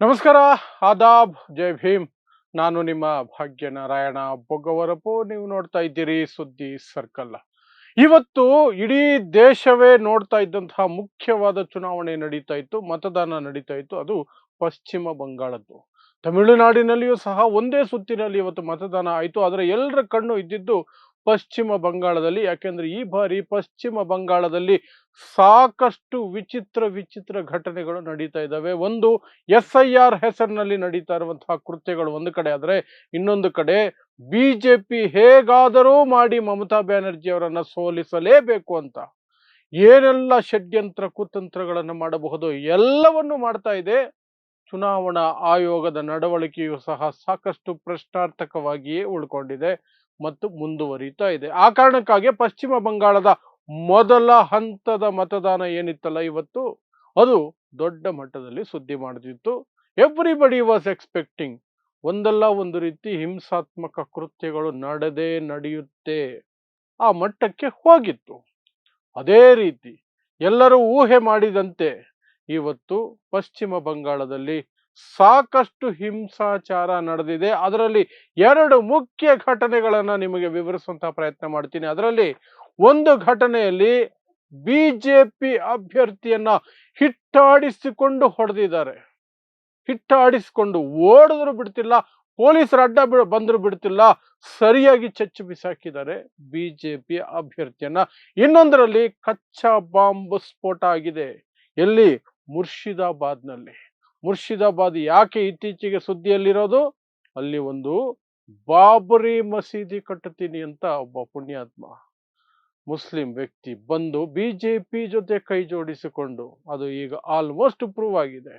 ನಮಸ್ಕಾರ, ಆದಾಬ್, ಜೈ ಭೀಮ್. ನಾನು ನಿಮ್ಮ ಭಾಗ್ಯನಾರಾಯಣ ಬೊಗ್ಗವರಪು. ನೀವು ನೋಡ್ತಾ ಇದ್ದೀರಿ ಸುದ್ದಿ ಸರ್ಕಲ್. ಇವತ್ತು ಇಡೀ ದೇಶವೇ ನೋಡ್ತಾ ಇದ್ದಂತಹ ಮುಖ್ಯವಾದ ಚುನಾವಣೆ ನಡೀತಾ ಇತ್ತು, ಮತದಾನ ನಡೀತಾ ಇತ್ತು. ಅದು ಪಶ್ಚಿಮ ಬಂಗಾಳದ್ದು. ತಮಿಳುನಾಡಿನಲ್ಲಿಯೂ ಸಹ ಒಂದೇ ಸುತ್ತಿನಲ್ಲಿ ಇವತ್ತು ಮತದಾನ ಆಯಿತು. ಆದರೆ ಎಲ್ಲರ ಕಣ್ಣು ಇದ್ದಿದ್ದು ಪಶ್ಚಿಮ ಬಂಗಾಳದಲ್ಲಿ. ಯಾಕೆಂದ್ರೆ ಈ ಬಾರಿ ಪಶ್ಚಿಮ ಬಂಗಾಳದಲ್ಲಿ ಸಾಕಷ್ಟು ವಿಚಿತ್ರ ವಿಚಿತ್ರ ಘಟನೆಗಳು ನಡೀತಾ ಇದ್ದಾವೆ. ಒಂದು, SIR ಹೆಸರಿನಲ್ಲಿ ನಡೀತಾ ಇರುವಂತಹ ಕೃತ್ಯಗಳು ಒಂದು ಕಡೆ ಆದರೆ, ಇನ್ನೊಂದು ಕಡೆ ಬಿಜೆಪಿ ಹೇಗಾದರೂ ಮಾಡಿ ಮಮತಾ ಬ್ಯಾನರ್ಜಿ ಅವರನ್ನ ಸೋಲಿಸಲೇಬೇಕು ಅಂತ ಏನೆಲ್ಲ ಷಡ್ಯಂತ್ರ ಕುತಂತ್ರಗಳನ್ನು ಮಾಡಬಹುದು ಎಲ್ಲವನ್ನು ಮಾಡ್ತಾ ಇದೆ. ಚುನಾವಣಾ ಆಯೋಗದ ನಡವಳಿಕೆಯು ಸಹ ಸಾಕಷ್ಟು ಪ್ರಶ್ನಾರ್ಥಕವಾಗಿಯೇ ಉಳ್ಕೊಂಡಿದೆ ಮತ್ತು ಮುಂದುವರಿತಾ ಇದೆ. ಆ ಕಾರಣಕ್ಕಾಗಿ ಪಶ್ಚಿಮ ಬಂಗಾಳದ ಮೊದಲ ಹಂತದ ಮತದಾನ ಏನಿತ್ತಲ್ಲ ಇವತ್ತು, ಅದು ದೊಡ್ಡ ಮಟ್ಟದಲ್ಲಿ ಸುದ್ದಿ ಮಾಡುತ್ತಿತ್ತು. ಎವ್ರಿಬಡಿ ವಾಸ್ ಎಕ್ಸ್ಪೆಕ್ಟಿಂಗ್ ಒಂದಲ್ಲ ಒಂದು ರೀತಿ ಹಿಂಸಾತ್ಮಕ ಕೃತ್ಯಗಳು ನಡೆಯುತ್ತೆ ಆ ಮಟ್ಟಕ್ಕೆ ಹೋಗಿತ್ತು. ಅದೇ ರೀತಿ ಎಲ್ಲರೂ ಊಹೆ ಮಾಡಿದಂತೆ ಇವತ್ತು ಪಶ್ಚಿಮ ಬಂಗಾಳದಲ್ಲಿ ಸಾಕಷ್ಟು ಹಿಂಸಾಚಾರ ನಡೆದಿದೆ. ಅದರಲ್ಲಿ ಎರಡು ಮುಖ್ಯ ಘಟನೆಗಳನ್ನ ನಿಮಗೆ ವಿವರಿಸುವಂತಹ ಪ್ರಯತ್ನ ಮಾಡ್ತೀನಿ. ಅದರಲ್ಲಿ ಒಂದು ಘಟನೆಯಲ್ಲಿ ಬಿಜೆಪಿ ಅಭ್ಯರ್ಥಿಯನ್ನ ಹಿಟ್ಟಾಡಿಸಿಕೊಂಡು ಹೊಡೆದಿದ್ದಾರೆ. ಹಿಟ್ಟಾಡಿಸಿಕೊಂಡು ಓಡಿದ್ರು ಬಿಡ್ತಿಲ್ಲ, ಪೊಲೀಸರ ಅಡ್ಡ ಬಂದ್ರು ಬಿಡ್ತಿಲ್ಲ, ಸರಿಯಾಗಿ ಚಚ್ಚು ಬಿಸಾಕಿದ್ದಾರೆ ಬಿಜೆಪಿ ಅಭ್ಯರ್ಥಿಯನ್ನ. ಇನ್ನೊಂದರಲ್ಲಿ ಕಚ್ಚಾ ಬಾಂಬ್ ಸ್ಫೋಟ ಆಗಿದೆ. ಎಲ್ಲಿ? ಮುರ್ಷಿದಾಬಾದ್ನಲ್ಲಿ. ಮುರ್ಷಿದಾಬಾದ್ ಯಾಕೆ ಇತ್ತೀಚೆಗೆ ಸುದ್ದಿಯಲ್ಲಿರೋದು? ಅಲ್ಲಿ ಒಂದು ಬಾಬರಿ ಮಸೀದಿ ಕಟ್ಟುತ್ತೀನಿ ಅಂತ ಒಬ್ಬ ಪುಣ್ಯಾತ್ಮ ಮುಸ್ಲಿಂ ವ್ಯಕ್ತಿ ಬಂದು ಬಿಜೆಪಿ ಜೊತೆ ಕೈ ಜೋಡಿಸಿಕೊಂಡು, ಅದು ಈಗ ಆಲ್ಮೋಸ್ಟ್ ಪ್ರೂವ್ ಆಗಿದೆ,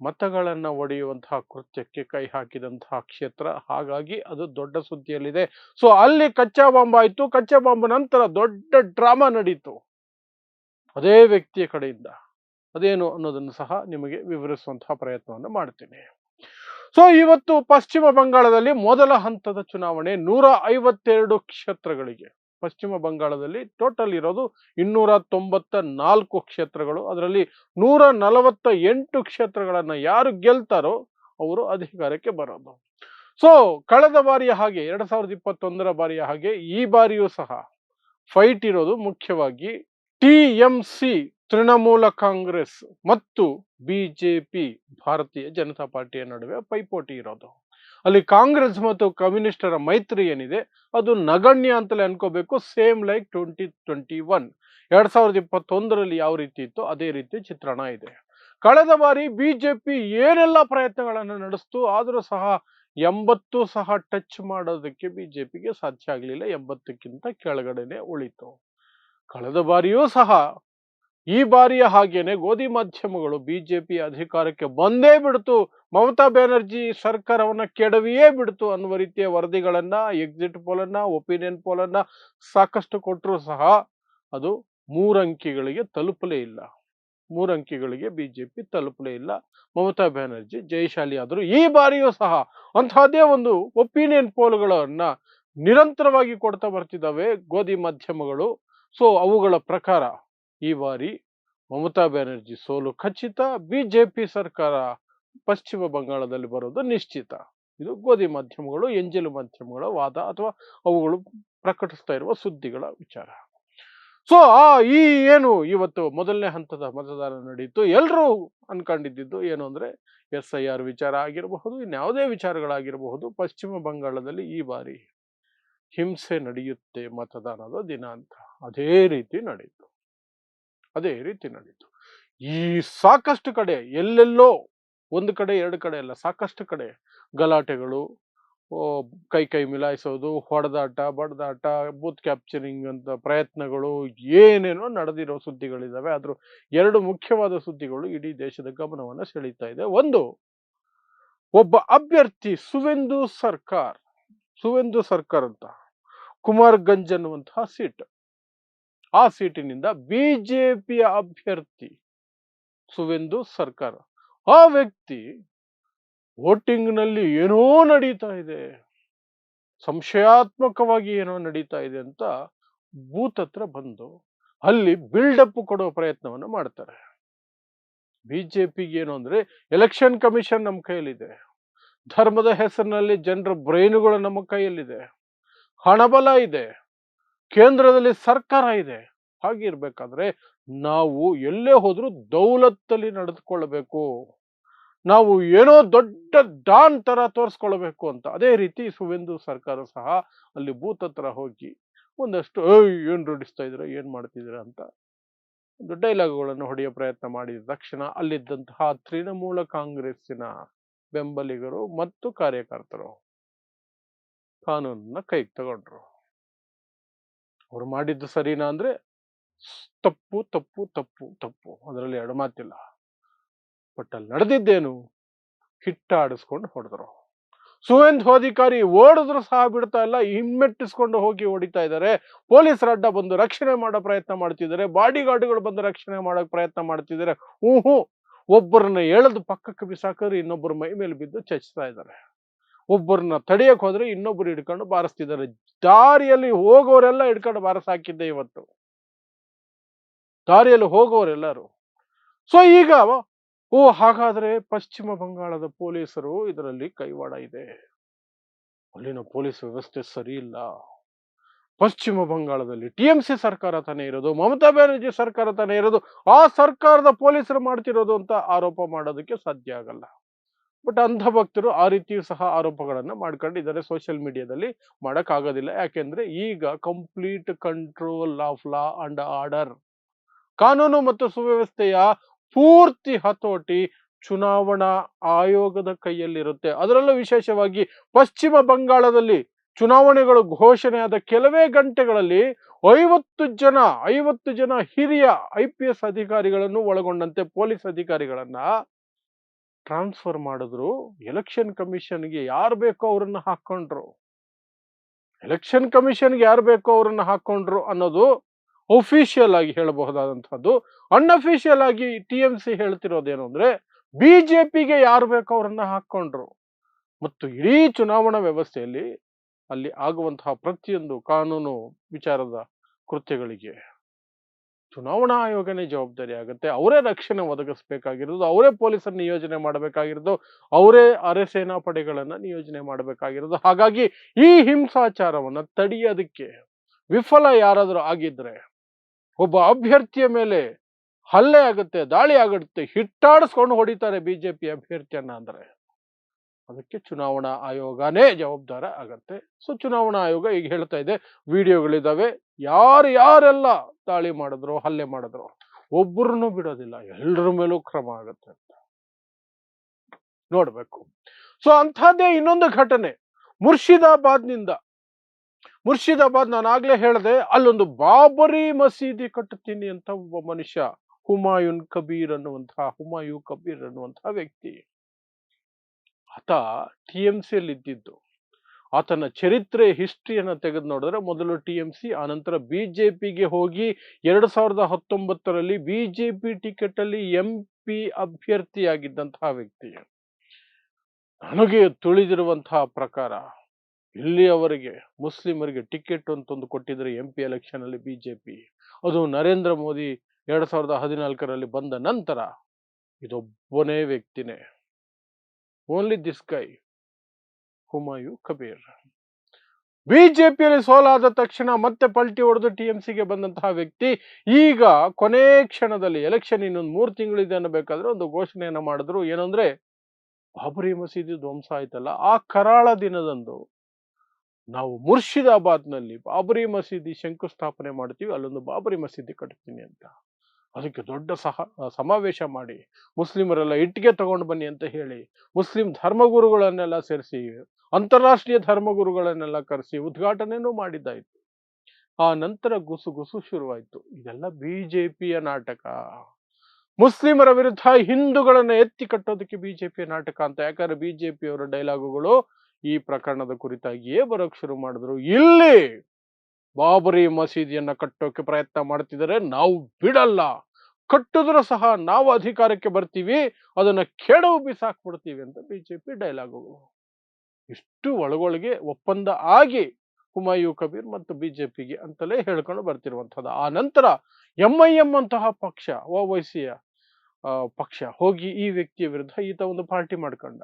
ಮತಗಳನ್ನ ಒಡೆಯುವಂತಹ ಕೃತ್ಯಕ್ಕೆ ಕೈ ಹಾಕಿದಂತಹ ಕ್ಷೇತ್ರ. ಹಾಗಾಗಿ ಅದು ದೊಡ್ಡ ಸುದ್ದಿಯಲ್ಲಿದೆ. ಸೊ ಅಲ್ಲಿ ಕಚ್ಚಾ ಬಾಂಬ್ ಆಯ್ತು. ಕಚ್ಚಾ ಬಾಂಬ್ ನಂತರ ದೊಡ್ಡ ಡ್ರಾಮಾ ನಡೀತು ಅದೇ ವ್ಯಕ್ತಿಯ ಕಡೆಯಿಂದ. ಅದೇನು ಅನ್ನೋದನ್ನು ಸಹ ನಿಮಗೆ ವಿವರಿಸುವಂತಹ ಪ್ರಯತ್ನವನ್ನು ಮಾಡ್ತೀನಿ. ಸೊ ಇವತ್ತು ಪಶ್ಚಿಮ ಬಂಗಾಳದಲ್ಲಿ ಮೊದಲ ಹಂತದ ಚುನಾವಣೆ 152 ಕ್ಷೇತ್ರಗಳಿಗೆ. ಪಶ್ಚಿಮ ಬಂಗಾಳದಲ್ಲಿ ಟೋಟಲ್ ಇರೋದು 294 ಕ್ಷೇತ್ರಗಳು. ಅದರಲ್ಲಿ 148 ಕ್ಷೇತ್ರಗಳನ್ನ ಯಾರು ಗೆಲ್ತಾರೋ ಅವರು ಅಧಿಕಾರಕ್ಕೆ ಬರೋದು. ಸೊ ಕಳೆದ ಬಾರಿಯ ಹಾಗೆ 2021ರ ಬಾರಿಯ ಹಾಗೆ ಈ ಬಾರಿಯೂ ಸಹ ಫೈಟ್ ಇರೋದು ಮುಖ್ಯವಾಗಿ TMC ತೃಣಮೂಲ ಕಾಂಗ್ರೆಸ್ ಮತ್ತು ಬಿಜೆಪಿ ಭಾರತೀಯ ಜನತಾ ಪಾರ್ಟಿಯ ನಡುವೆ ಪೈಪೋಟಿ ಇರೋದು. ಅಲ್ಲಿ ಕಾಂಗ್ರೆಸ್ ಮತ್ತು ಕಮ್ಯುನಿಸ್ಟರ ಮೈತ್ರಿ ಏನಿದೆ ಅದು ನಗಣ್ಯ ಅಂತಲೇ ಅನ್ಕೋಬೇಕು. ಸೇಮ್ ಲೈಕ್ 2021 2021ರಲ್ಲಿ ಯಾವ ರೀತಿ ಇತ್ತು ಅದೇ ರೀತಿ ಚಿತ್ರಣ ಇದೆ. ಕಳೆದ ಬಾರಿ ಬಿಜೆಪಿ ಏನೆಲ್ಲ ಪ್ರಯತ್ನಗಳನ್ನು ನಡೆಸ್ತು, ಆದರೂ ಸಹ 80 ಸಹ ಟಚ್ ಮಾಡೋದಕ್ಕೆ ಬಿಜೆಪಿಗೆ ಸಾಧ್ಯ ಆಗಲಿಲ್ಲ. 80ಕ್ಕಿಂತ ಕೆಳಗಡೆನೆ ಉಳಿತು. ಕಳೆದ ಬಾರಿಯೂ ಸಹ ಈ ಬಾರಿಯ ಹಾಗೇನೆ ಗೋಧಿ ಮಾಧ್ಯಮಗಳು ಬಿಜೆಪಿ ಅಧಿಕಾರಕ್ಕೆ ಬಂದೇ ಬಿಡ್ತು, ಮಮತಾ ಬ್ಯಾನರ್ಜಿ ಸರ್ಕಾರವನ್ನ ಕೆಡವಿಯೇ ಬಿಡ್ತು ಅನ್ನುವ ರೀತಿಯ ವರದಿಗಳನ್ನ, ಎಕ್ಸಿಟ್ ಪೋಲನ್ನ, ಒಪಿನಿಯನ್ ಪೋಲನ್ನ ಸಾಕಷ್ಟು ಕೊಟ್ಟರು ಸಹ ಅದು 3 ಅಂಕಿಗಳಿಗೆ ತಲುಪಲೇ ಇಲ್ಲ. 3 ಅಂಕಿಗಳಿಗೆ ಬಿಜೆಪಿ ತಲುಪಲೇ ಇಲ್ಲ. ಮಮತಾ ಬ್ಯಾನರ್ಜಿ ಜಯಶಾಲಿ ಆದರು. ಈ ಬಾರಿಯೂ ಸಹ ಅಂತಹದೇ ಒಂದು ಒಪಿನಿಯನ್ ಪೋಲ್ಗಳನ್ನ ನಿರಂತರವಾಗಿ ಕೊಡ್ತಾ ಬರ್ತಿದ್ದಾವೆ ಗೋಧಿ ಮಾಧ್ಯಮಗಳು. ಸೊ ಅವುಗಳ ಪ್ರಕಾರ ಈ ಬಾರಿ ಮಮತಾ ಬ್ಯಾನರ್ಜಿ ಸೋಲು ಖಚಿತ, ಬಿಜೆಪಿ ಸರ್ಕಾರ ಪಶ್ಚಿಮ ಬಂಗಾಳದಲ್ಲಿ ಬರೋದು ನಿಶ್ಚಿತ. ಇದು ಗೋಧಿ ಮಾಧ್ಯಮಗಳು, ಎಂಜಲು ಮಾಧ್ಯಮಗಳ ವಾದ ಅಥವಾ ಅವುಗಳು ಪ್ರಕಟಿಸ್ತಾ ಇರುವ ಸುದ್ದಿಗಳ ವಿಚಾರ. ಸೊ ಈ ಏನು ಇವತ್ತು ಮೊದಲನೇ ಹಂತದ ಮತದಾನ ನಡೀತು, ಎಲ್ಲರೂ ಅನ್ಕೊಂಡಿದ್ದು ಏನು ಅಂದ್ರೆ SIR ವಿಚಾರ ಆಗಿರಬಹುದು, ಇನ್ಯಾವುದೇ ವಿಚಾರಗಳಾಗಿರಬಹುದು, ಪಶ್ಚಿಮ ಬಂಗಾಳದಲ್ಲಿ ಈ ಬಾರಿ ಹಿಂಸೆ ನಡೆಯುತ್ತೆ ಮತದಾನದ ದಿನ ಅಂತ. ಅದೇ ರೀತಿ ನಡೀತು. ಈ ಸಾಕಷ್ಟು ಕಡೆ ಎಲ್ಲೆಲ್ಲೋ ಒಂದು ಕಡೆ ಎರಡು ಕಡೆ ಅಲ್ಲ, ಸಾಕಷ್ಟು ಕಡೆ ಗಲಾಟೆಗಳು, ಕೈ ಮಿಲಾಯಿಸೋದು, ಹೊಡೆದಾಟ, ಬಡದಾಟ, ಬೂತ್ ಕ್ಯಾಪ್ಚರಿಂಗ್ ಅಂತ ಪ್ರಯತ್ನಗಳು, ಏನೇನೋ ನಡೆದಿರೋ ಸುದ್ದಿಗಳಿದಾವೆ. ಆದ್ರೂ ಎರಡು ಮುಖ್ಯವಾದ ಸುದ್ದಿಗಳು ಇಡೀ ದೇಶದ ಗಮನವನ್ನು ಸೆಳೀತಾ ಇದೆ. ಒಂದು, ಒಬ್ಬ ಅಭ್ಯರ್ಥಿ ಸುವೇಂದು ಸರ್ಕಾರ್ ಅಂತ ಕುಮಾರ್ಗಂಜ್ ಅನ್ನುವಂತಹ ಸೀಟ್, ಆ ಸೀಟಿನಿಂದ ಬಿಜೆಪಿಯ ಅಭ್ಯರ್ಥಿ ಸುವೇಂದು ಸರ್ಕಾರ್, ಆ ವ್ಯಕ್ತಿ ವೋಟಿಂಗ್ ನಲ್ಲಿ ಏನೋ ನಡೀತಾ ಇದೆ, ಸಂಶಯಾತ್ಮಕವಾಗಿ ಏನೋ ನಡೀತಾ ಇದೆ ಅಂತ ಬೂತ್ ಹತ್ರ ಬಂದು ಅಲ್ಲಿ ಬಿಲ್ಡಪ್ ಕೊಡೋ ಪ್ರಯತ್ನವನ್ನು ಮಾಡ್ತಾರೆ. ಬಿಜೆಪಿಗೆ ಏನು ಅಂದ್ರೆ ಎಲೆಕ್ಷನ್ ಕಮಿಷನ್ ನಮ್ಮ ಕೈಯಲ್ಲಿದೆ, ಧರ್ಮದ ಹೆಸರಿನಲ್ಲಿ ಜನರ ಬ್ರೈನುಗಳು ನಮ್ಮ ಕೈಯಲ್ಲಿದೆ, ಹಣಬಲ ಇದೆ, ಕೇಂದ್ರದಲ್ಲಿ ಸರ್ಕಾರ ಇದೆ. ಹಾಗಿರ್ಬೇಕಾದ್ರೆ ನಾವು ಎಲ್ಲೇ ಹೋದ್ರೂ ದೌಲತ್ತಲ್ಲಿ ನಡೆದುಕೊಳ್ಳಬೇಕು, ನಾವು ಏನೋ ದೊಡ್ಡ ಡಾನ್ ತರ ತೋರಿಸ್ಕೊಳ್ಬೇಕು ಅಂತ. ಅದೇ ರೀತಿ ಸುವೇಂದು ಸರ್ಕಾರ ಸಹ ಅಲ್ಲಿ ಬೂತ್ ಹತ್ರ ಹೋಗಿ ಒಂದಷ್ಟು ಏನ್ ರೂಢಿಸ್ತಾ ಇದ್ರ, ಏನ್ ಮಾಡ್ತಿದ್ದೀರ ಅಂತ ಒಂದು ಡೈಲಾಗ್ಗಳನ್ನು ಹೊಡೆಯೋ ಪ್ರಯತ್ನ ಮಾಡಿದ ತಕ್ಷಣ ಅಲ್ಲಿದ್ದಂತಹ ತೃಣಮೂಲ ಕಾಂಗ್ರೆಸ್ಸಿನ ಬೆಂಬಲಿಗರು ಮತ್ತು ಕಾರ್ಯಕರ್ತರು ಕಾನೂನನ್ನ ಕೈಗೆ ತಗೊಂಡ್ರು. ಅವ್ರು ಮಾಡಿದ್ದು ಸರಿನಾ ಅಂದ್ರೆ ತಪ್ಪು ತಪ್ಪು ತಪ್ಪು ತಪ್ಪು, ಅದರಲ್ಲಿ ಎರಡು ಮಾತಿಲ್ಲ. ಬಟ್ ಅಲ್ಲಿ ನಡೆದಿದ್ದೇನು, ಹಿಟ್ಟಾಡಿಸ್ಕೊಂಡು ಹೊಡೆದ್ರು. ಸುವೇಂದು ಅಧಿಕಾರಿ ಓಡಿದ್ರು ಸಹ ಬಿಡ್ತಾ ಇಲ್ಲ, ಹಿಮ್ಮೆಟ್ಟಿಸ್ಕೊಂಡು ಹೋಗಿ ಹೊಡಿತಾ ಇದ್ದಾರೆ. ಪೊಲೀಸರ ಅಡ್ಡ ಬಂದು ರಕ್ಷಣೆ ಮಾಡೋ ಪ್ರಯತ್ನ ಮಾಡ್ತಿದ್ದಾರೆ, ಬಾಡಿ ಗಾರ್ಡ್ಗಳು ಬಂದು ರಕ್ಷಣೆ ಮಾಡೋಕೆ ಪ್ರಯತ್ನ ಮಾಡ್ತಿದ್ದಾರೆ. ಹ್ಞೂ ಒಬ್ಬರನ್ನ ಎಳೆದು ಪಕ್ಕಕ್ಕೆ ಬಿಸಾಕಿದ್ರೆ ಇನ್ನೊಬ್ಬರ ಮೈ ಮೇಲೆ ಬಿದ್ದು ಚಚ್ತಾ ಇದ್ದಾರೆ. ಒಬ್ಬರನ್ನ ತಡೆಯಕ್ ಹೋದ್ರೆ ಇನ್ನೊಬ್ರು ಹಿಡ್ಕೊಂಡು ಬಾರಿಸ್ತಿದ್ದಾರೆ. ದಾರಿಯಲ್ಲಿ ಹೋಗೋರೆಲ್ಲ ಹಿಡ್ಕೊಂಡು ಬಾರಿಸಾಕಿದ್ದೆ ಇವತ್ತು, ದಾರಿಯಲ್ಲಿ ಹೋಗೋರೆಲ್ಲರೂ. ಸೊ ಈಗ ಹಾಗಾದ್ರೆ ಪಶ್ಚಿಮ ಬಂಗಾಳದ ಪೊಲೀಸರು ಇದರಲ್ಲಿ ಕೈವಾಡ ಇದೆ, ಅಲ್ಲಿನ ಪೊಲೀಸ್ ವ್ಯವಸ್ಥೆ ಸರಿ ಇಲ್ಲ. ಪಶ್ಚಿಮ ಬಂಗಾಳದಲ್ಲಿ ಟಿಎಂಸಿ ಸರ್ಕಾರ ತಾನೇ ಇರೋದು, ಮಮತಾ ಬ್ಯಾನರ್ಜಿ ಸರ್ಕಾರ ತಾನೇ ಇರೋದು, ಆ ಸರ್ಕಾರದ ಪೊಲೀಸರು ಮಾಡ್ತಿರೋದು ಅಂತ ಆರೋಪ ಮಾಡೋದಕ್ಕೆ ಸಾಧ್ಯ ಆಗಲ್ಲ. ಬಟ್ ಅಂಧ ಭಕ್ತರು ಆ ರೀತಿಯೂ ಸಹ ಆರೋಪಗಳನ್ನ ಮಾಡ್ಕೊಂಡಿದ್ದಾರೆ. ಸೋಷಿಯಲ್ ಮೀಡಿಯಾದಲ್ಲಿ ಮಾಡಕ್ ಆಗೋದಿಲ್ಲ, ಯಾಕೆಂದ್ರೆ ಈಗ complete control of law and order, ಕಾನೂನು ಮತ್ತು ಸುವ್ಯವಸ್ಥೆಯ ಪೂರ್ತಿ ಹತೋಟಿ ಚುನಾವಣಾ ಆಯೋಗದ ಕೈಯಲ್ಲಿರುತ್ತೆ. ಅದರಲ್ಲೂ ವಿಶೇಷವಾಗಿ ಪಶ್ಚಿಮ ಬಂಗಾಳದಲ್ಲಿ ಚುನಾವಣೆಗಳು ಘೋಷಣೆಯಾದ ಕೆಲವೇ ಗಂಟೆಗಳಲ್ಲಿ 50 ಜನ ಹಿರಿಯ IPS ಅಧಿಕಾರಿಗಳನ್ನು ಒಳಗೊಂಡಂತೆ ಪೊಲೀಸ್ ಅಧಿಕಾರಿಗಳನ್ನ ಟ್ರಾನ್ಸ್ಫರ್ ಮಾಡಿದ್ರು. ಎಲೆಕ್ಷನ್ ಕಮಿಷನ್ಗೆ ಯಾರು ಬೇಕೋ ಅವರನ್ನ ಹಾಕೊಂಡ್ರು, ಎಲೆಕ್ಷನ್ ಕಮಿಷನ್ಗೆ ಯಾರು ಬೇಕೋ ಅವರನ್ನ ಹಾಕೊಂಡ್ರು ಅನ್ನೋದು ಒಫಿಷಿಯಲ್ ಆಗಿ ಹೇಳಬಹುದಾದಂತಹದ್ದು. ಅನ್ಅಫಿಷಿಯಲ್ ಆಗಿ TMC ಹೇಳ್ತಿರೋದೇನು ಅಂದ್ರೆ ಬಿಜೆಪಿಗೆ ಯಾರು ಬೇಕೋ ಅವರನ್ನ ಹಾಕೊಂಡ್ರು. ಮತ್ತು ಇಡೀ ಚುನಾವಣಾ ವ್ಯವಸ್ಥೆಯಲ್ಲಿ ಅಲ್ಲಿ ಆಗುವಂತಹ ಪ್ರತಿಯೊಂದು ಕಾನೂನು ವಿಚಾರದ ಕೃತ್ಯಗಳಿಗೆ ಚುನಾವಣಾ ಆಯೋಗನೇ ಜವಾಬ್ದಾರಿ ಆಗುತ್ತೆ. ಅವರೇ ರಕ್ಷಣೆ ಒದಗಿಸಬೇಕಾಗಿರೋದು, ಅವರೇ ಪೊಲೀಸರ ನಿಯೋಜನೆ ಮಾಡಬೇಕಾಗಿರೋದು, ಅವರೇ ಅರೆಸೇನಾ ಪಡೆಗಳನ್ನ ನಿಯೋಜನೆ ಮಾಡಬೇಕಾಗಿರೋದು. ಹಾಗಾಗಿ ಈ ಹಿಂಸಾಚಾರವನ್ನ ತಡೆಯೋದಕ್ಕೆ ವಿಫಲ ಯಾರಾದರೂ ಆಗಿದ್ರೆ, ಒಬ್ಬ ಅಭ್ಯರ್ಥಿಯ ಮೇಲೆ ಹಲ್ಲೆ ಆಗುತ್ತೆ, ದಾಳಿ ಆಗುತ್ತೆ, ಹಿಟ್ಟಾಡಿಸ್ಕೊಂಡು ಹೊಡಿತಾರೆ ಬಿಜೆಪಿ ಅಭ್ಯರ್ಥಿಯನ್ನ ಅಂದ್ರೆ ಅದಕ್ಕೆ ಚುನಾವಣಾ ಆಯೋಗನೇ ಜವಾಬ್ದಾರ ಆಗತ್ತೆ. ಸೊ ಚುನಾವಣಾ ಆಯೋಗ ಈಗ ಹೇಳ್ತಾ ಇದೆ, ವಿಡಿಯೋಗಳಿದಾವೆ, ಯಾರೆಲ್ಲ ದಾಳಿ ಮಾಡಿದ್ರು, ಹಲ್ಲೆ ಮಾಡಿದ್ರು ಒಬ್ಬರನ್ನು ಬಿಡೋದಿಲ್ಲ, ಎಲ್ಲರ ಮೇಲೂ ಕ್ರಮ ಆಗತ್ತೆ ಅಂತ ನೋಡ್ಬೇಕು. ಸೊ ಅಂಥದ್ದೇ ಇನ್ನೊಂದು ಘಟನೆ ಮುರ್ಷಿದಾಬಾದ್ ನಾನು ಆಗ್ಲೇ ಹೇಳಿದೆ, ಅಲ್ಲೊಂದು ಬಾಬರಿ ಮಸೀದಿ ಕಟ್ಟುತ್ತೀನಿ ಅಂತ ಒಬ್ಬ ಮನುಷ್ಯ ಹುಮಾಯು ಕಬೀರ್ ಅನ್ನುವಂತಹ ವ್ಯಕ್ತಿ, ಆತ TMC ಅಲ್ಲಿ ಇದ್ದಿದ್ದು. ಆತನ ಚರಿತ್ರೆ ಹಿಸ್ಟ್ರಿಯನ್ನ ತೆಗೆದು ನೋಡಿದ್ರೆ ಮೊದಲು TMC, ಆನಂತರ ಬಿಜೆಪಿಗೆ ಹೋಗಿ 2019ರಲ್ಲಿ ಬಿಜೆಪಿ ಟಿಕೆಟ್ ಅಲ್ಲಿ MP ಅಭ್ಯರ್ಥಿಯಾಗಿದ್ದಂತಹ ವ್ಯಕ್ತಿ. ನನಗೆ ತಿಳಿದಿರುವಂತಹ ಪ್ರಕಾರ ಇಲ್ಲಿಯವರೆಗೆ ಮುಸ್ಲಿಮರಿಗೆ ಟಿಕೆಟ್ ಅಂತೊಂದು ಕೊಟ್ಟಿದ್ರೆ MP ಎಲೆಕ್ಷನ್ ಅಲ್ಲಿ ಬಿಜೆಪಿ, ಅದು ನರೇಂದ್ರ ಮೋದಿ 2014ರಲ್ಲಿ ಬಂದ ನಂತರ ಇದೊಬ್ಬನೇ ವ್ಯಕ್ತಿನೇ, ಓನ್ಲಿ ದಿಸ್ ಗೈ ಹುಮಾಯು ಕಬೀರ್. ಬಿಜೆಪಿಯಲ್ಲಿ ಸೋಲಾದ ತಕ್ಷಣ ಮತ್ತೆ ಪಲ್ಟಿ ಹೊಡೆದು TMCಗೆ ಬಂದಂತಹ ವ್ಯಕ್ತಿ ಈಗ ಕೊನೆ ಕ್ಷಣದಲ್ಲಿ ಎಲೆಕ್ಷನ್ ಇನ್ನೊಂದು 3 ತಿಂಗಳಿದೆ ಅನ್ನಬೇಕಾದ್ರೆ ಒಂದು ಘೋಷಣೆಯನ್ನ ಮಾಡಿದ್ರು. ಏನಂದ್ರೆ ಬಾಬರಿ ಮಸೀದಿ ಧ್ವಂಸ ಆಯ್ತಲ್ಲ, ಆ ಕರಾಳ ದಿನದಂದು ನಾವು ಮುರ್ಷಿದಾಬಾದ್ನಲ್ಲಿ ಬಾಬರಿ ಮಸೀದಿ ಶಂಕುಸ್ಥಾಪನೆ ಮಾಡ್ತೀವಿ, ಅಲ್ಲೊಂದು ಬಾಬರಿ ಮಸೀದಿ ಕಟ್ತೀನಿ ಅಂತ. ಅದಕ್ಕೆ ದೊಡ್ಡ ಸಮಾವೇಶ ಮಾಡಿ ಮುಸ್ಲಿಮರೆಲ್ಲ ಇಟ್ಟಿಗೆ ತಗೊಂಡು ಬನ್ನಿ ಅಂತ ಹೇಳಿ ಮುಸ್ಲಿಂ ಧರ್ಮಗುರುಗಳನ್ನೆಲ್ಲ ಸೇರಿಸಿ, ಅಂತಾರಾಷ್ಟ್ರೀಯ ಧರ್ಮಗುರುಗಳನ್ನೆಲ್ಲ ಕರೆಸಿ ಉದ್ಘಾಟನೆನೂ ಮಾಡಿದ್ದಾಯ್ತು. ಆ ನಂತರ ಗುಸು ಶುರುವಾಯ್ತು. ಇದೆಲ್ಲ ಬಿಜೆಪಿಯ ನಾಟಕ, ಮುಸ್ಲಿಮರ ವಿರುದ್ಧ ಹಿಂದೂಗಳನ್ನ ಎತ್ತಿ ಕಟ್ಟೋದಕ್ಕೆ ಬಿಜೆಪಿಯ ನಾಟಕ ಅಂತ. ಯಾಕಂದ್ರೆ ಬಿಜೆಪಿಯವರ ಡೈಲಾಗುಗಳು ಈ ಪ್ರಕರಣದ ಕುರಿತಾಗಿಯೇ ಬರೋಕ್ ಶುರು ಮಾಡಿದ್ರು. ಇಲ್ಲಿ ಬಾಬರಿ ಮಸೀದಿಯನ್ನ ಕಟ್ಟೋಕೆ ಪ್ರಯತ್ನ ಮಾಡ್ತಿದ್ದಾರೆ, ನಾವು ಬಿಡಲ್ಲ, ಕಟ್ಟಿದ್ರು ಸಹ ನಾವು ಅಧಿಕಾರಕ್ಕೆ ಬರ್ತೀವಿ, ಅದನ್ನ ಕೆಡವು ಬಿಸಾಕ್ಬಿಡ್ತೀವಿ ಅಂತ ಬಿಜೆಪಿ ಡೈಲಾಗುಗಳು. ಇಷ್ಟು ಒಳಗೊಳಗೆ ಒಪ್ಪಂದ ಆಗಿ ಹುಮಾಯು ಕಬೀರ್ ಮತ್ತು ಬಿಜೆಪಿಗೆ ಅಂತಲೇ ಹೇಳ್ಕೊಂಡು ಬರ್ತಿರುವಂತದ್ದು. ಆ ನಂತರ MIM ಅಂತಹ ಪಕ್ಷ, OWೈಸಿಯ ಪಕ್ಷ ಹೋಗಿ ಈ ವ್ಯಕ್ತಿಯ ವಿರುದ್ಧ ಈತ ಒಂದು ಪಾರ್ಟಿ ಮಾಡ್ಕೊಂಡ.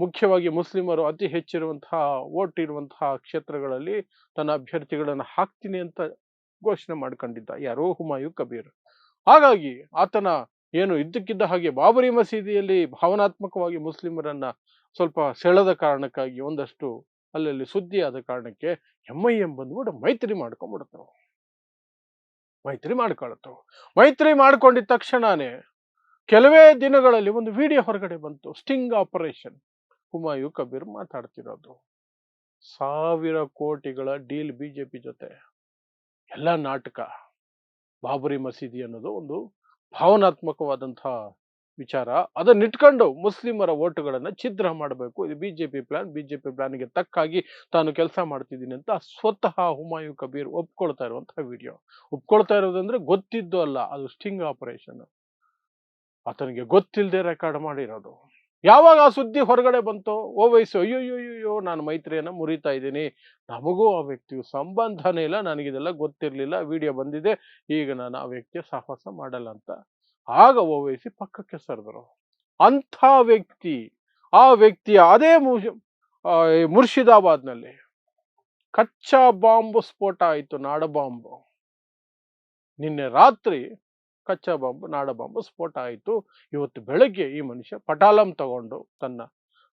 ಮುಖ್ಯವಾಗಿ ಮುಸ್ಲಿಮರು ಅತಿ ಹೆಚ್ಚಿರುವಂತಹ ವೋಟ್ ಇರುವಂತಹ ಕ್ಷೇತ್ರಗಳಲ್ಲಿ ತನ್ನ ಅಭ್ಯರ್ಥಿಗಳನ್ನ ಹಾಕ್ತೀನಿ ಅಂತ ಘೋಷಣೆ ಮಾಡ್ಕೊಂಡಿದ್ದ ಯಾರೋ ಹುಮಾಯು ಕಬೀರ್. ಹಾಗಾಗಿ ಆತನ ಏನು ಇದ್ದಕ್ಕಿದ್ದ ಹಾಗೆ ಬಾಬರಿ ಮಸೀದಿಯಲ್ಲಿ ಭಾವನಾತ್ಮಕವಾಗಿ ಮುಸ್ಲಿಮರನ್ನ ಸ್ವಲ್ಪ ಸೆಳೆದ ಕಾರಣಕ್ಕಾಗಿ ಒಂದಷ್ಟು ಅಲ್ಲಲ್ಲಿ ಸುದ್ದಿ ಆದ ಕಾರಣಕ್ಕೆ ಎಂಐಎಂ ಬಂದ್ಬಿಟ್ಟು ಮೈತ್ರಿ ಮಾಡ್ಕೊಂಡ್ಬಿಡ್ತಾವ. ಮೈತ್ರಿ ಮಾಡ್ಕೊಳತ್ತವು. ಮೈತ್ರಿ ಮಾಡ್ಕೊಂಡಿದ ತಕ್ಷಣನೇ ಕೆಲವೇ ದಿನಗಳಲ್ಲಿ ಒಂದು ವಿಡಿಯೋ ಹೊರಗಡೆ ಬಂತು. ಸ್ಟಿಂಗ್ ಆಪರೇಷನ್ ಹುಮಾಯು ಕಬೀರ್ ಮಾತಾಡ್ತಿರೋದು. 1000 ಕೋಟಿಗಳ ಡೀಲ್ ಬಿಜೆಪಿ ಜೊತೆ. ಎಲ್ಲ ನಾಟಕ. ಬಾಬರಿ ಮಸೀದಿ ಅನ್ನೋದು ಒಂದು ಭಾವನಾತ್ಮಕವಾದಂತಹ ವಿಚಾರ. ಅದನ್ನಿಟ್ಕೊಂಡು ಮುಸ್ಲಿಮರ ಓಟುಗಳನ್ನ ಛಿದ್ರ ಮಾಡಬೇಕು, ಇದು ಬಿಜೆಪಿ ಪ್ಲಾನ್ಗೆ ತಕ್ಕಾಗಿ ತಾನು ಕೆಲಸ ಮಾಡ್ತಿದ್ದೀನಿ ಅಂತ ಸ್ವತಃ ಹುಮಾಯು ಕಬೀರ್ ಒಪ್ಕೊಳ್ತಾ ಇರುವಂತಹ ವಿಡಿಯೋ. ಒಪ್ಕೊಳ್ತಾ ಇರೋದಂದ್ರೆ ಗೊತ್ತಿದ್ದು ಅಲ್ಲ, ಅದು ಸ್ಟಿಂಗ್ ಆಪರೇಷನ್. ಆತನಿಗೆ ಗೊತ್ತಿಲ್ಲದೆ ರೆಕಾರ್ಡ್ ಮಾಡಿರೋದು. ಯಾವಾಗ ಆ ಸುದ್ದಿ ಹೊರಗಡೆ ಬಂತೋ ಓವೈಸಿ ಅಯ್ಯೋಯ್ಯೋ ನಾನು ಮೈತ್ರಿಯನ್ನ ಮುರಿತಾ ಇದ್ದೀನಿ, ನಮಗೂ ಆ ವ್ಯಕ್ತಿಯು ಸಂಬಂಧನೇ ಇಲ್ಲ, ನನಗಿದೆಲ್ಲ ಗೊತ್ತಿರ್ಲಿಲ್ಲ, ವಿಡಿಯೋ ಬಂದಿದೆ, ಈಗ ನಾನು ಆ ವ್ಯಕ್ತಿಯ ಸಾಹಸ ಮಾಡಲ್ಲ ಅಂತ ಆಗ ಓವೈಸಿ ಪಕ್ಕಕ್ಕೆ ಸರಿದರು. ಅಂಥ ವ್ಯಕ್ತಿ, ಆ ವ್ಯಕ್ತಿಯ ಅದೇ ಮುರ್ಷಿದಾಬಾದ್ನಲ್ಲಿ ಕಚ್ಚಾ ಬಾಂಬ್ ಸ್ಫೋಟ ಆಯಿತು. ನಾಡ ಬಾಂಬ್. ನಿನ್ನೆ ರಾತ್ರಿ ಕಚ್ಚಾ ಬಾಂಬ್, ನಾಡ ಬಾಂಬ್ ಸ್ಫೋಟ ಆಯಿತು. ಇವತ್ತು ಬೆಳಗ್ಗೆ ಈ ಮನುಷ್ಯ ಪಟಾಲಂ ತಗೊಂಡು ತನ್ನ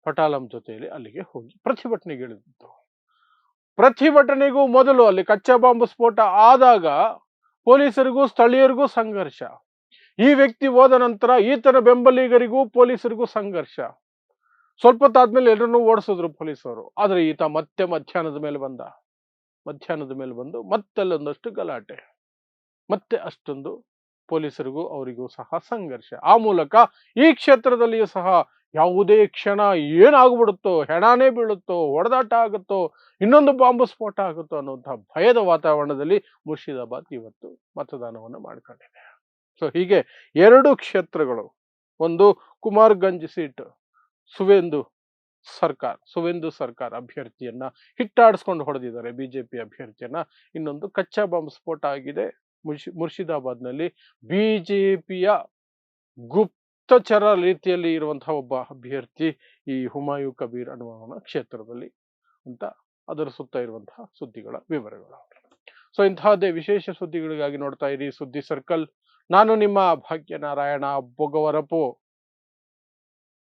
ಪಟಾಲಂ ಜೊತೆಯಲ್ಲಿ ಅಲ್ಲಿಗೆ ಹೋಗಿ ಪ್ರತಿಭಟನೆಗೆ ಇಳಿದಿತ್ತು. ಪ್ರತಿಭಟನೆಗೂ ಮೊದಲು ಅಲ್ಲಿ ಕಚ್ಚಾ ಬಾಂಬ್ ಸ್ಫೋಟ ಆದಾಗ ಪೊಲೀಸರಿಗೂ ಸ್ಥಳೀಯರಿಗೂ ಸಂಘರ್ಷ. ಈ ವ್ಯಕ್ತಿ ಹೋದ ನಂತರ ಈತನ ಬೆಂಬಲಿಗರಿಗೂ ಪೊಲೀಸರಿಗೂ ಸಂಘರ್ಷ. ಸ್ವಲ್ಪ ಹೊತ್ತಾದ್ಮೇಲೆ ಎಲ್ಲರನ್ನೂ ಓಡಿಸಿದ್ರು ಪೊಲೀಸರು. ಆದ್ರೆ ಈತ ಮತ್ತೆ ಮಧ್ಯಾಹ್ನದ ಮೇಲೆ ಬಂದು ಮತ್ತೆಲ್ಲೊಂದಷ್ಟು ಗಲಾಟೆ, ಮತ್ತೆ ಅಷ್ಟೊಂದು ಪೊಲೀಸರಿಗೂ ಅವರಿಗೂ ಸಹ ಸಂಘರ್ಷ. ಆ ಮೂಲಕ ಈ ಕ್ಷೇತ್ರದಲ್ಲಿಯೂ ಸಹ ಯಾವುದೇ ಕ್ಷಣ ಏನಾಗ್ಬಿಡುತ್ತೋ, ಹೆಣಾನೇ ಬೀಳುತ್ತೋ, ಹೊಡೆದಾಟ ಆಗುತ್ತೋ, ಇನ್ನೊಂದು ಬಾಂಬ್ ಸ್ಫೋಟ ಆಗುತ್ತೋ ಅನ್ನುವಂತಹ ಭಯದ ವಾತಾವರಣದಲ್ಲಿ ಮುರ್ಷಿದಾಬಾದ್ ಇವತ್ತು ಮತದಾನವನ್ನು ಮಾಡ್ಕೊಂಡಿದೆ. ಸೊ ಹೀಗೆ 2 ಕ್ಷೇತ್ರಗಳು, ಒಂದು ಕುಮಾರ್ಗಂಜ್ ಸೀಟ್ ಸುವೇಂದು ಸರ್ಕಾರ್ ಅಭ್ಯರ್ಥಿಯನ್ನ ಹಿಟ್ಟಾಡಿಸ್ಕೊಂಡು ಹೊಡೆದಿದ್ದಾರೆ, ಬಿಜೆಪಿ ಅಭ್ಯರ್ಥಿಯನ್ನ. ಇನ್ನೊಂದು ಕಚ್ಚಾ ಬಾಂಬ್ ಸ್ಫೋಟ ಆಗಿದೆ ಮುರ್ಷಿದಾಬಾದ್ನಲ್ಲಿ. ಬಿಜೆಪಿಯ ಗುಪ್ತಚರ ರೀತಿಯಲ್ಲಿ ಇರುವಂತಹ ಒಬ್ಬ ಅಭ್ಯರ್ಥಿ ಈ ಹುಮಾಯು ಕಬೀರ್ ಅನ್ನುವ ಕ್ಷೇತ್ರದಲ್ಲಿ ಅಂತ ಅದರ ಸುತ್ತ ಇರುವಂತಹ ಸುದ್ದಿಗಳ ವಿವರಗಳು. ಸೊ ಇಂತಹದ್ದೇ ವಿಶೇಷ ಸುದ್ದಿಗಳಿಗಾಗಿ ನೋಡ್ತಾ ಇರಿ ಸುದ್ದಿ ಸರ್ಕಲ್. ನಾನು ನಿಮ್ಮ ಭಾಗ್ಯನಾರಾಯಣ ಬೊಗವರಪು.